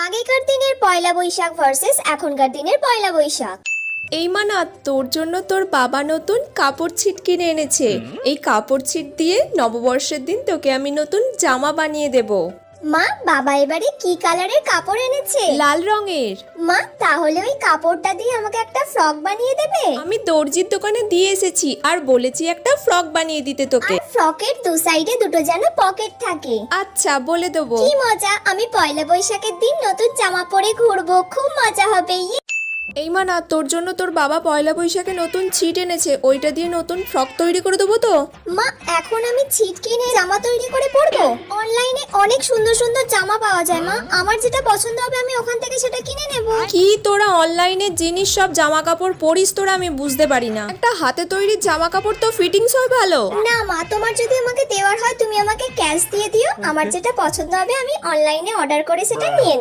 আগেকার দিনের পয়লা বৈশাখ ভার্সেস এখনকার দিনের পয়লা বৈশাখ। এই মানা, তোর জন্য তোর বাবা নতুন কাপড় ছিট কিনে এনেছে। এই কাপড় ছিট দিয়ে নববর্ষের দিন তোকে আমি নতুন জামা বানিয়ে দেব। মা, বাবা এবারে কি কালারের কাপড় এনেছে? লাল রঙের। মা, তাহলে ওই কাপড়টা দিয়ে আমাকে একটা ফ্রক বানিয়ে দেবে? আমি দর্জির দোকানে দিয়ে এসেছি আর বলেছি একটা ফ্রক বানিয়ে দিতে তোকে। আর ফ্রকের দু সাইডে দুটো যেন পকেট থাকে। আচ্ছা, বলে দেবো। কি মজা! আমি পয়লা বৈশাখের দিন নতুন জামা পরে ঘুরবো, খুব মজা হবে। এই মানা, তোর জন্য তোর বাবা পয়লা বৈশাখে নতুন ছিট এনেছে, ওইটা দিয়ে নতুন ফ্রক তৈরি করে দেবো তো। মা, এখন আমি ছিট কিনে জামা তৈরি করে পরবো? অনলাইনে অনেক সুন্দর সুন্দর জামা পাওয়া যায় মা, আমার যেটা পছন্দ হবে আমি ওখান থেকে সেটা কিনে নেব। কি তোরা অনলাইনে জিনিস সব জামা কাপড় পরিস তোরা? আমি বুঝতে পারি না। একটা হাতে তৈরি জামা কাপড় তো ফিটিংস হয় ভালো। না মা, তোমার যদি আমাকে দেওয়ার হয় তুমি আমাকে ক্যাশ দিয়ে দিও, আমার যেটা পছন্দ হবে আমি অনলাইনে অর্ডার করে সেটা নিয়ে নেব।